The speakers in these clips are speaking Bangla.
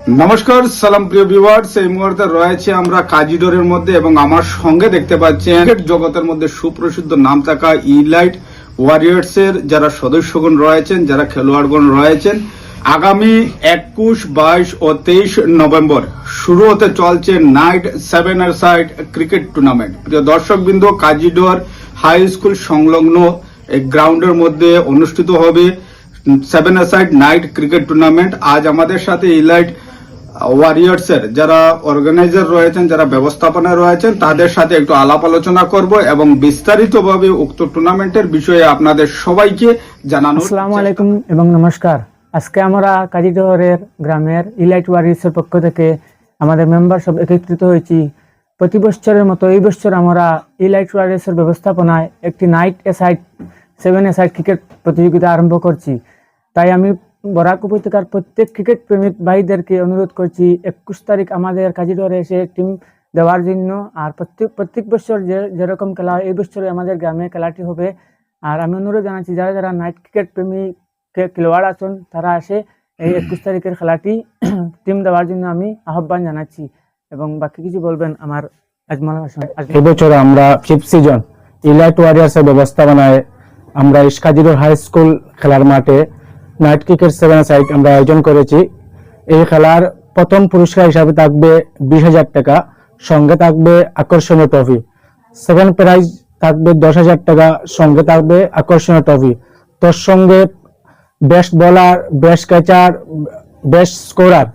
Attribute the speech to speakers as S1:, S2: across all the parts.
S1: নমস্কার, সালাম প্রিয় ভিউয়ার্স। এই মুহূর্তে রয়েছে আমরা কাজিডোরের মধ্যে এবং আমার সঙ্গে দেখতে পাচ্ছেন ক্রিকেট জগতের মধ্যে সুপ্রসিদ্ধ নাম থাকা ইলাইট ওয়ারিয়র্স এর যারা সদস্যগণ রয়েছেন, যারা খেলোয়াড়গণ রয়েছেন, আগামী 21, 22 ও 23 নভেম্বর শুরু হতে চলছে নাইট 7 এর সাইড ক্রিকেট টুর্নামেন্ট। প্রিয় দর্শকবৃন্দ, কাজিডোর হাই স্কুল সংলগ্ন এই গ্রাউন্ডের মধ্যে অনুষ্ঠিত হবে 7 এর সাইড নাইট ক্রিকেট টুর্নামেন্ট। আজ আমাদের সাথে ইলাইট ওয়ারিয়র্স এর যারা অর্গানাইজার রয়েছেন, যারা ব্যবস্থাপনা রয়েছেন, তাদের সাথে একটু আলাপ আলোচনা করব এবং বিস্তারিতভাবে উক্ত টুর্নামেন্টের বিষয়ে আপনাদের সবাইকে জানানো।
S2: আসসালামু আলাইকুম এবং নমস্কার। আজকে আমরা কাজিডোরের গ্রামের ইলাইট ওয়ারিয়র্স এর পক্ষ থেকে আমাদের মেম্বার সব একত্রিত হয়েছি। প্রতি বছরের মতো এই বছর আমরা ইলাইট ওয়ারিয়র্স এর ব্যবস্থাপনায় একটি নাইট এ সাইড 7 এ সাইড ক্রিকেট প্রতিযোগিতা আরম্ভ করছি। তাই আমি বরাক উপত্যকার প্রত্যেক ক্রিকেট প্রেমিক ভাইদেরকে অনুরোধ করছি 21 তারিখ আমাদের কাজিডোরে এসে টিম দেওয়ার জন্য। আর প্রত্যেক বছর যেরকম খেলা হয় এই বছরে আমাদের গ্রামে খেলাটি হবে। আর আমি অনুরোধ জানাচ্ছি যারা যারা নাইট ক্রিকেট প্রেমিক খেলোয়াড় আছেন তারা আসে এই 21 তারিখের খেলাটি টিম দেওয়ার জন্য আমি আহ্বান জানাচ্ছি। এবং বাকি কিছু বলবেন আমার আজমল হাসান।
S3: এবছর আমরা 5th সিজন ইলাইট ওয়ারিয়র্স এর ব্যবস্থাপনায় আমরা কাজিডোর হাই স্কুল খেলার মাঠে নাইট ক্রিকেট 7 সাইড আমরা আয়োজন করেছি। এই খেলার প্রথম পুরস্কার হিসাবে থাকবে 20,000 টাকা, সঙ্গে থাকবে আকর্ষণীয় ট্রফি। সেকেন্ড প্রাইজ থাকবে 10,000 টাকা, সঙ্গে থাকবে আকর্ষণীয় ট্রফি। তোর সঙ্গে best bowler, best catcher, best scorer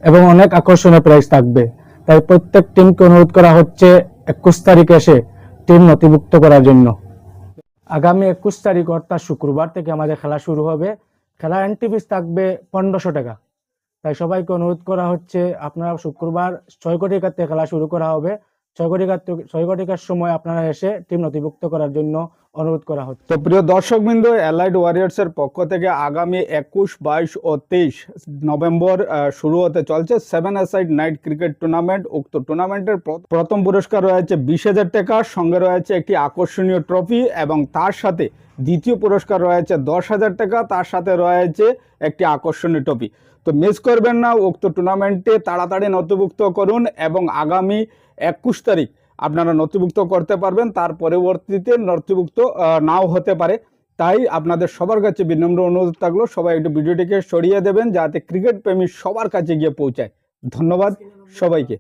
S3: এবং অনেক আকর্ষণীয় প্রাইজ থাকবে। তাই প্রত্যেক টিমকে অনুরোধ করা হচ্ছে 21 তারিখ এসে টিম নথিভুক্ত করার জন্য। আগামী 21 তারিখ অর্থাৎ শুক্রবার থেকে আমাদের খেলা শুরু হবে। খেলার এন্ট্রি ফিস থাকবে 1500 টাকা। তাই সবাইকে অনুরোধ করা হচ্ছে আপনারা শুক্রবার 6 কোটিকার থেকে খেলা শুরু করা হবে। 6 কোটিকার সময় আপনারা এসে টিম নথিভুক্ত করার জন্য অনুরোধ করা হচ্ছে।
S1: তো প্রিয় দর্শকবৃন্দ, এলাইট ওয়ারিয়র্স এর পক্ষ থেকে আগামী 21, 22 ও 23 নভেম্বর শুরু হতে চলছে 7 এ সাইড নাইট ক্রিকেট টুর্নামেন্ট। উক্ত টুর্নামেন্টের প্রথম পুরস্কার রয়েছে 20,000 টাকা, সঙ্গে রয়েছে একটি আকর্ষণীয় ট্রফি এবং তার সাথে দ্বিতীয় পুরস্কার রয়েছে 10,000 টাকা, তার সাথে রয়েছে একটি আকর্ষণীয় ট্রফি। তো মিস করবেন না, উক্ত টুর্নামেন্টে তাড়াতাড়ি নথিভুক্ত করুন এবং আগামী 21 তারিখ আপনারা নথিভুক্ত করতে পারবেন। তার পরবর্তীতে নথিভুক্ত নাও হতে পারে। তাই আপনাদের সবার কাছে বিনম্র অনুরোধ থাকলো, সবাই একটু ভিডিওটিকে সরিয়ে দেবেন যাতে ক্রিকেট প্রেমী সবার কাছে গিয়ে পৌঁছায়। ধন্যবাদ সবাইকে।